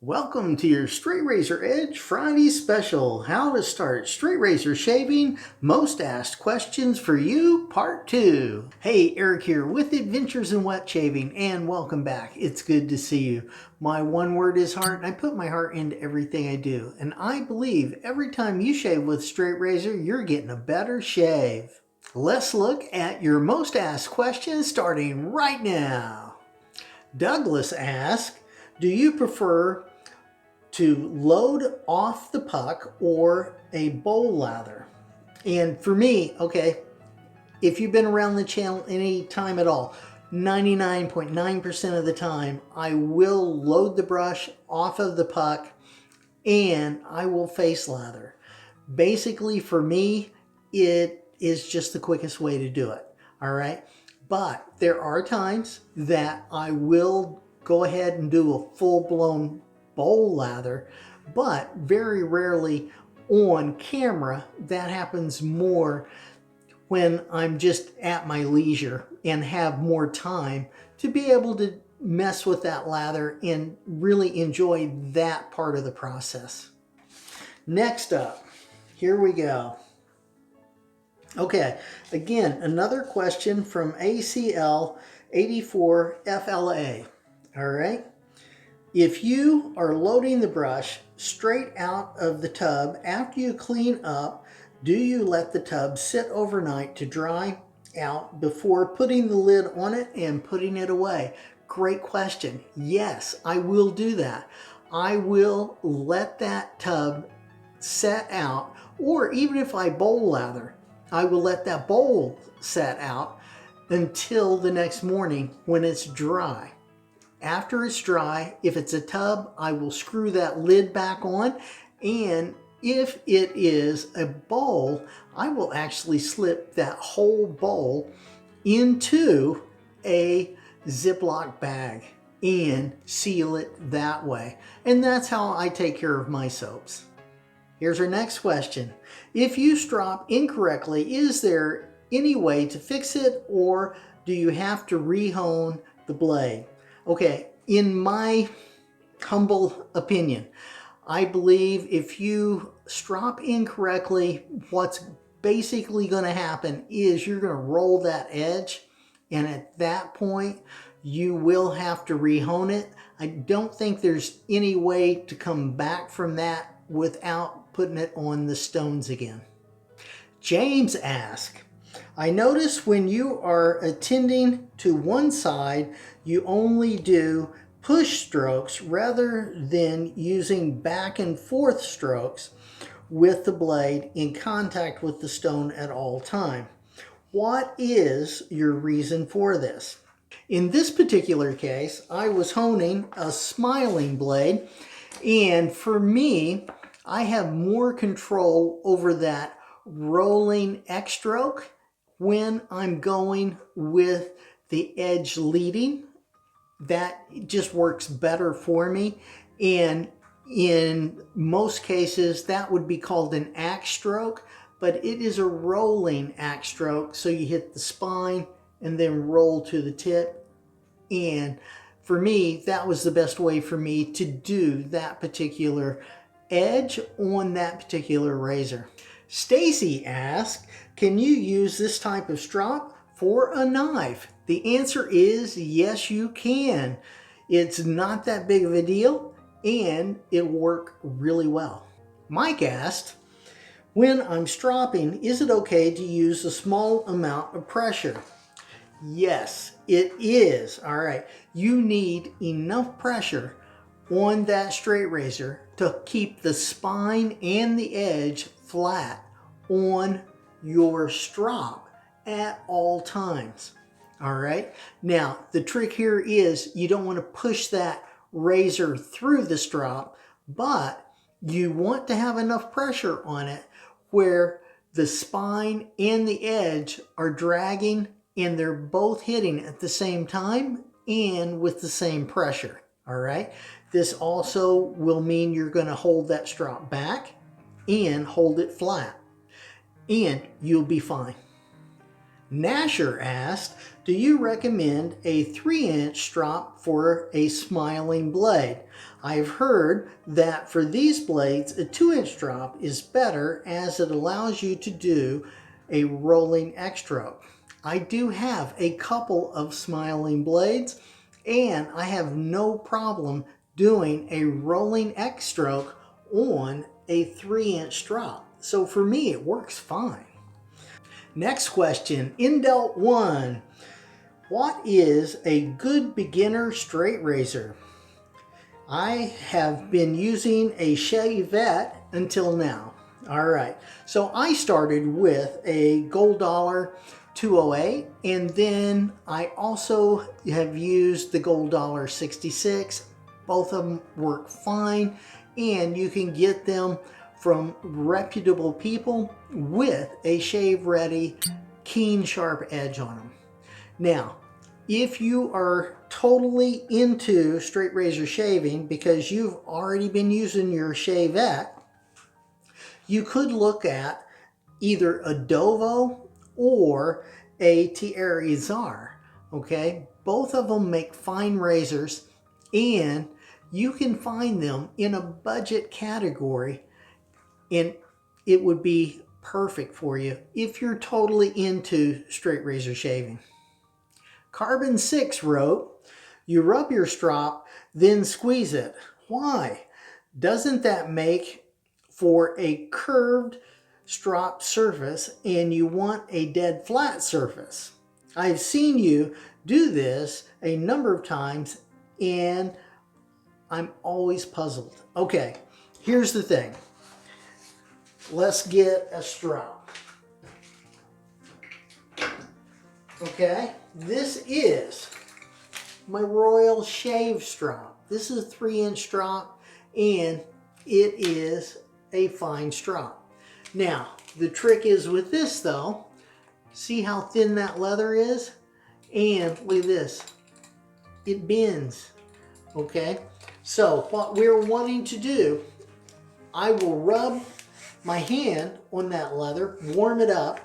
Welcome to your Straight Razor Edge Friday special. How to start straight razor shaving. Most asked questions for you, part 2. Hey, Eric here with Adventures in Wet Shaving, and welcome back. It's good to see you. My one word is heart, and I put my heart into everything I do. And I believe every time you shave with straight razor, you're getting a better shave. Let's look at your most asked questions starting right now. Douglas asks, do you prefer to load off the puck or a bowl lather? And for me, okay, if you've been around the channel any time at all, 99.9% of the time, I will load the brush off of the puck and I will face lather. Basically, for me, it is just the quickest way to do it. All right. But there are times that I will go ahead and do a full-blown bowl lather, but very rarely on camera. That happens more when I'm just at my leisure and have more time to be able to mess with that lather and really enjoy that part of the process. Next up, here we go. Okay, again, another question from ACL 84FLA. All right. If you are loading the brush straight out of the tub after you clean up, do you let the tub sit overnight to dry out before putting the lid on it and putting it away? Great question. Yes, I will do that. I will let that tub set out, or even if I bowl lather, I will let that bowl set out until the next morning when it's dry. After it's dry, if it's a tub, I will screw that lid back on, and if it is a bowl, I will actually slip that whole bowl into a Ziploc bag and seal it that way. And that's how I take care of my soaps. Here's our next question. If you strop incorrectly, is there any way to fix it, or do you have to rehone the blade? Okay, in my humble opinion, I believe if you strop incorrectly, what's basically going to happen is you're going to roll that edge, and at that point, you will have to rehone it. I don't think there's any way to come back from that without putting it on the stones again. James asks, I notice when you are attending to one side, you only do push strokes rather than using back and forth strokes with the blade in contact with the stone at all time. What is your reason for this? In this particular case, I was honing a smiling blade, and for me, I have more control over that rolling X stroke when I'm going with the edge leading. That just works better for me, and in most cases that would be called an axe stroke, but it is a rolling axe stroke, so you hit the spine and then roll to the tip. And for me, that was the best way for me to do that particular edge on that particular razor. Stacy asks, can you use this type of strop for a knife? The answer is yes, you can. It's not that big of a deal, and it'll work really well. Mike asked, when I'm stropping, is it okay to use a small amount of pressure? Yes, it is. All right. You need enough pressure on that straight razor to keep the spine and the edge flat on your strop at all times. All right. Now, the trick here is you don't want to push that razor through the strop, but you want to have enough pressure on it where the spine and the edge are dragging and they're both hitting at the same time and with the same pressure. All right. This also will mean you're going to hold that strop back and hold it flat, and you'll be fine. Nasher asked, do you recommend a 3-inch strop for a smiling blade? I've heard that for these blades, a 2-inch drop is better as it allows you to do a rolling X stroke. I do have a couple of smiling blades, and I have no problem doing a rolling X stroke on a 3-inch drop. So for me, it works fine. Next question, Indelt 1. What is a good beginner straight razor? I have been using a Chevette until now. All right, so I started with a Gold Dollar 208, and then I also have used the Gold Dollar 66. Both of them work fine, and you can get them from reputable people with a shave-ready, keen, sharp edge on them. Now, if you are totally into straight razor shaving because you've already been using your Chevette, you could look at either a Dovo or a Thierry Czar, okay? Both of them make fine razors, and you can find them in a budget category, and it would be perfect for you if you're totally into straight razor shaving. Carbon 6 wrote, you rub your strop, then squeeze it. Why? Doesn't that make for a curved strop surface and you want a dead flat surface? I've seen you do this a number of times and I'm always puzzled. Okay, here's the thing. Let's get a strop. Okay, this is my Royal Shave strop. This is a 3-inch strop, and it is a fine strop. Now, the trick is with this though, see how thin that leather is? And look at this, it bends, okay? So what we're wanting to do, I will rub my hand on that leather, warm it up,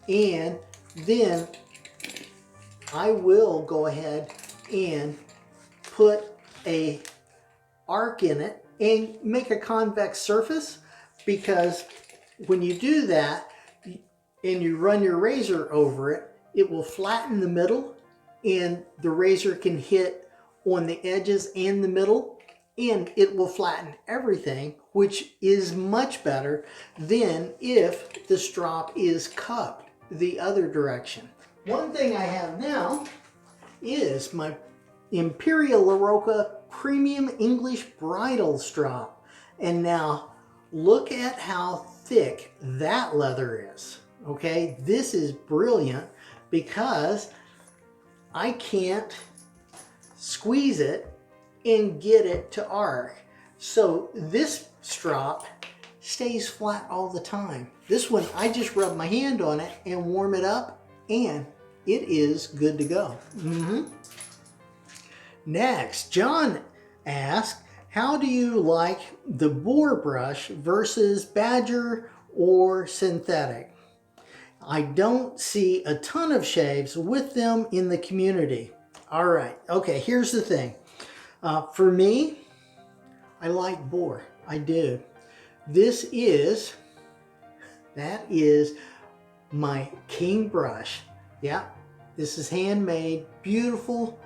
and then I will go ahead and put a arc in it and make a convex surface, because when you do that and you run your razor over it, it will flatten the middle and the razor can hit on the edges and the middle, and it will flatten everything, which is much better than if the strop is cupped the other direction. One thing I have now is my Imperial LaRocca Premium English Bridal Strop. And now look at how thick that leather is. Okay, this is brilliant because I can't squeeze it and get it to arc. So this strop stays flat all the time. This one, I just rub my hand on it and warm it up, and it is good to go. Next, John asked, how do you like the boar brush versus badger or synthetic? I don't see a ton of shaves with them in the community. All right, okay, here's the thing. For me, I like boar, I do. That is my king brush. Yeah, this is handmade, beautiful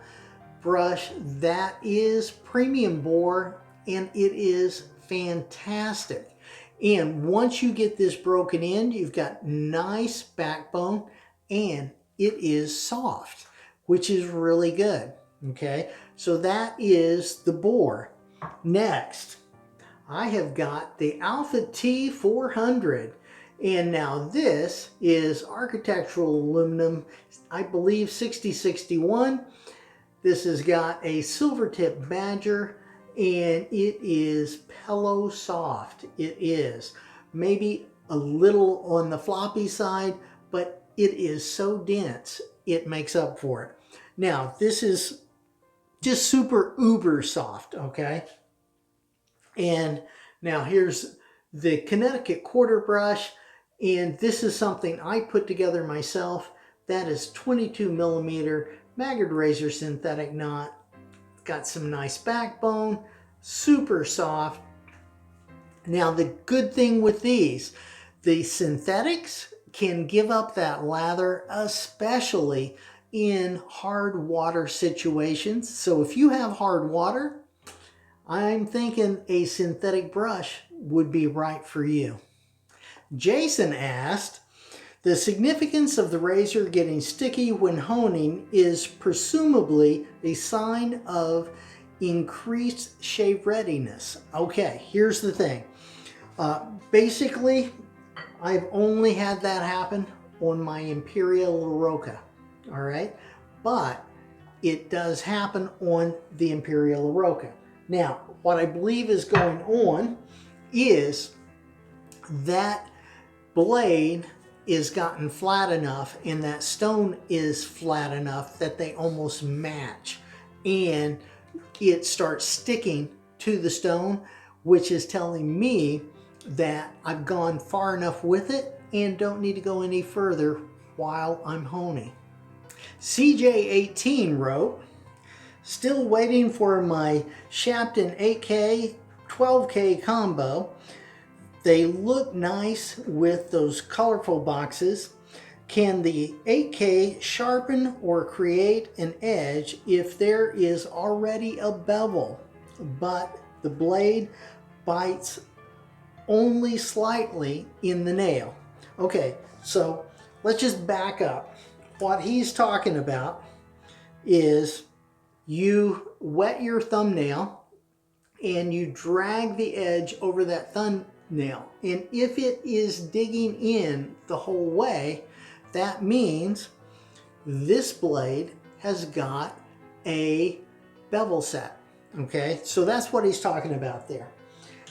brush. That is premium boar, and it is fantastic. And once you get this broken in, you've got nice backbone, and it is soft, which is really good. Okay, so that is the boar. Next, I have got the Alpha T400. And now this is architectural aluminum, I believe 6061. This has got a silver tip badger, and it is pillow soft. It is maybe a little on the floppy side, but it is so dense, it makes up for it. Now, this is just super uber soft, okay? And now here's the Connecticut quarter brush, and this is something I put together myself. That is 22 millimeter Maggard razor synthetic knot. Got some nice backbone, super soft. Now the good thing with these, the synthetics can give up that lather, especially in hard water situations. So if you have hard water, I'm thinking a synthetic brush would be right for you. Jason asked, the significance of the razor getting sticky when honing is presumably a sign of increased shave readiness. Okay, here's the thing. Basically, I've only had that happen on my Imperial LaRocca, all right? But it does happen on the Imperial LaRocca. Now, what I believe is going on is that blade is gotten flat enough and that stone is flat enough that they almost match, and it starts sticking to the stone, which is telling me that I've gone far enough with it and don't need to go any further while I'm honing. CJ18 wrote, still waiting for my Sharpen 8K 12K combo. They look nice with those colorful boxes. Can the 8K sharpen or create an edge if there is already a bevel, but the blade bites only slightly in the nail? Okay, so let's just back up. What he's talking about is you wet your thumbnail and you drag the edge over that thumbnail. And if it is digging in the whole way, that means this blade has got a bevel set. Okay, so that's what he's talking about there.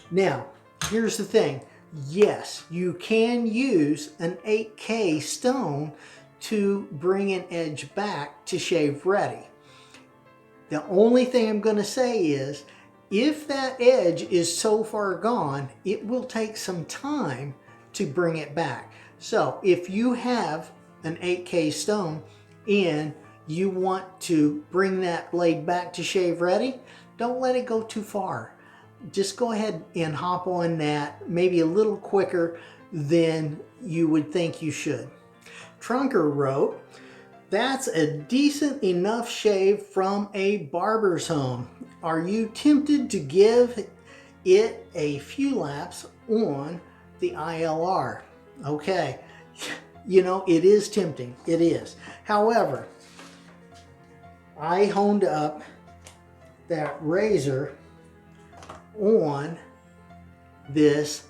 Now, here's the thing. Yes, you can use an 8K stone to bring an edge back to shave ready. The only thing I'm going to say is, if that edge is so far gone, it will take some time to bring it back. So if you have an 8K stone and you want to bring that blade back to shave ready, don't let it go too far. Just go ahead and hop on that maybe a little quicker than you would think you should. Trunker wrote, that's a decent enough shave from a barber's home. Are you tempted to give it a few laps on the ILR? Okay, you know, it is tempting, it is. However, I honed up that razor on this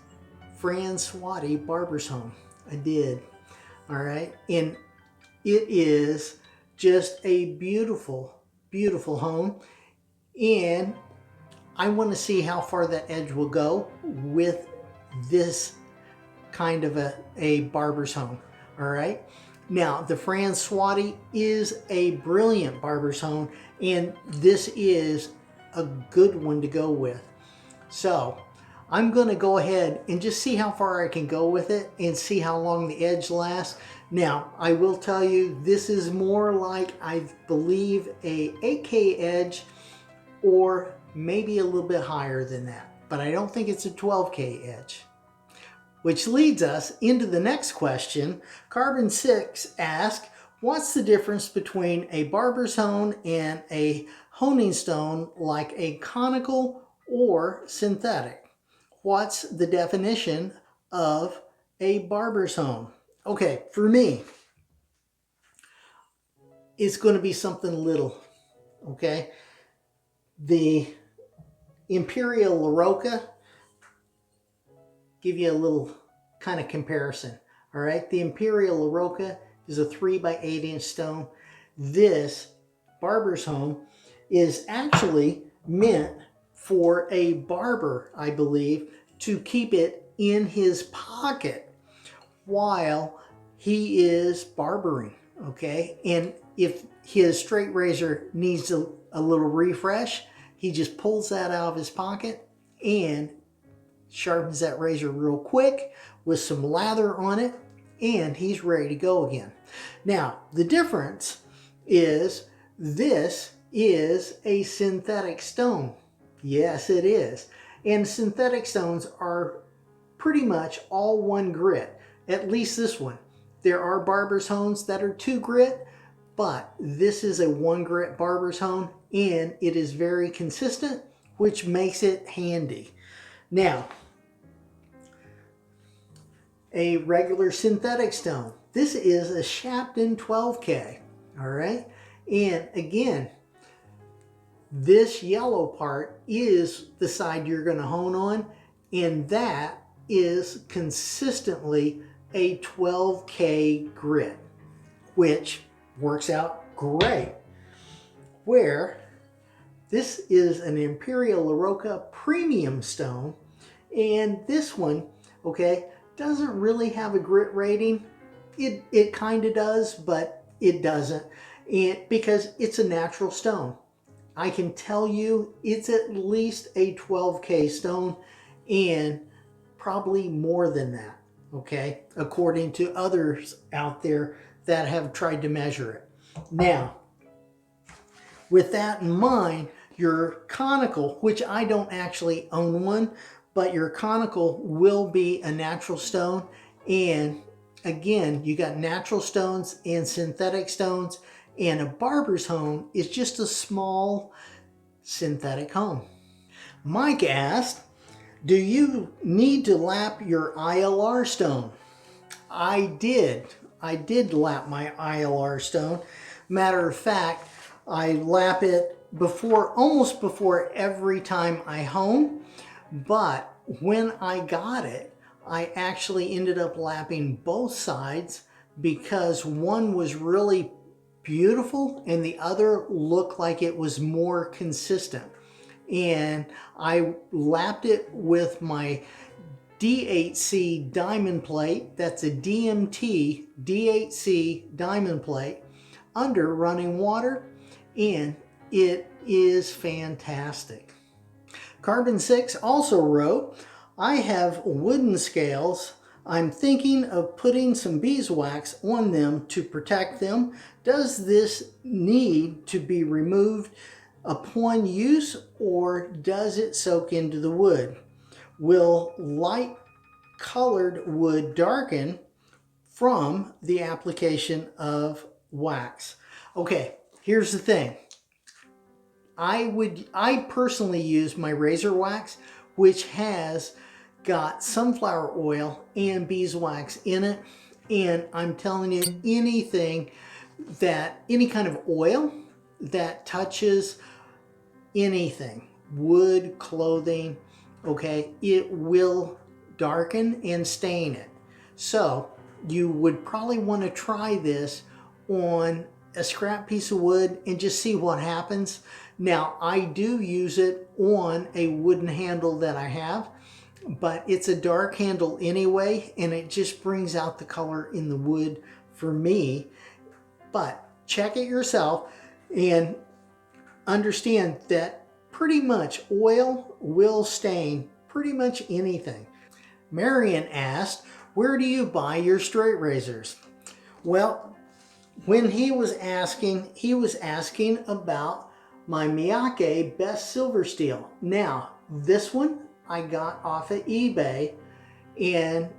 Francois barber's home. I did, all right? And it is just a beautiful, beautiful home. And I want to see how far that edge will go with this kind of a barber's home, all right? Now, the Francois is a brilliant barber's home, and this is a good one to go with. So I'm going to go ahead and just see how far I can go with it and see how long the edge lasts. Now, I will tell you, this is more like, I believe, a 8K edge, or maybe a little bit higher than that. But I don't think it's a 12K edge. Which leads us into the next question. Carbon 6 asks, what's the difference between a barber's hone and a honing stone, like a conical or synthetic? What's the definition of a barber's hone? Okay, for me, it's going to be something little, okay? The Imperial LaRocca, give you a little kind of comparison, all right? The Imperial LaRocca is a 3 by 8 inch stone. This barber's home is actually meant for a barber, I believe, to keep it in his pocket while he is barbering, okay? And if his straight razor needs a little refresh, he just pulls that out of his pocket and sharpens that razor real quick with some lather on it, and he's ready to go again. Now, the difference is this is a synthetic stone, Yes, it is. And synthetic stones are pretty much all one grit, at least this one. There are barber's hones that are 2 grit, but this is a 1 grit barber's hone, and it is very consistent, which makes it handy. Now, a regular synthetic stone. This is a Sharpen 12K, all right? And again, this yellow part is the side you're going to hone on, and that is consistently a 12K grit, which works out great. Where this is an Imperial LaRocca premium stone, and this one, okay, doesn't really have a grit rating. It kind of does, but it doesn't, because it's a natural stone. I can tell you it's at least a 12K stone, and probably more than that, okay, according to others out there that have tried to measure it. Now, with that in mind, your conical, which I don't actually own one, but your conical will be a natural stone. And again, you got natural stones and synthetic stones, and a barber's hone is just a small synthetic hone. Mike asked, do you need to lap your ILR stone? I did. I did lap my ILR stone. Matter of fact, I lap it almost before every time I hone, but when I got it, I actually ended up lapping both sides because one was really beautiful and the other looked like it was more consistent. And I lapped it with my D8C diamond plate. That's a DMT D8C diamond plate under running water, and it is fantastic. Carbon 6 also wrote, I have wooden scales. I'm thinking of putting some beeswax on them to protect them. Does this need to be removed upon use, or does it soak into the wood? Will light colored wood darken from the application of wax? Okay, here's the thing. I personally use my razor wax, which has got sunflower oil and beeswax in it. And I'm telling you, any kind of oil that touches anything, wood, clothing, okay, it will darken and stain it. So you would probably want to try this on a scrap piece of wood and just see what happens. Now, I do use it on a wooden handle that I have, but it's a dark handle anyway, and it just brings out the color in the wood for me. But check it yourself and understand that pretty much oil will stain pretty much anything. Marion asked, where do you buy your straight razors? Well, when he was asking about my Miyake Best Silver Steel. Now, this one I got off of eBay, and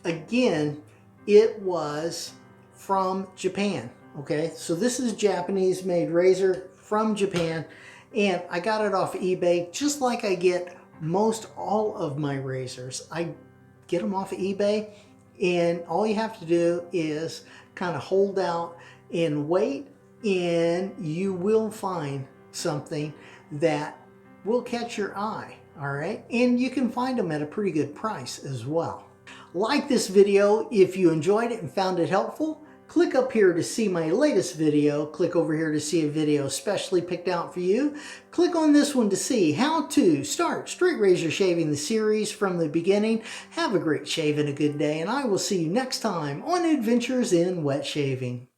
again, it was from Japan. Okay, so this is Japanese made razor from Japan, and I got it off eBay, just like I get most all of my razors. I get them off of eBay, and all you have to do is kind of hold out and wait, and you will find something that will catch your eye. All right, and you can find them at a pretty good price as well. Like this video if you enjoyed it and found it helpful. Click up here to see my latest video. Click over here to see a video specially picked out for you. Click on this one to see how to start straight razor shaving the series from the beginning. Have a great shave and a good day, and I will see you next time on Adventures in Wet Shaving.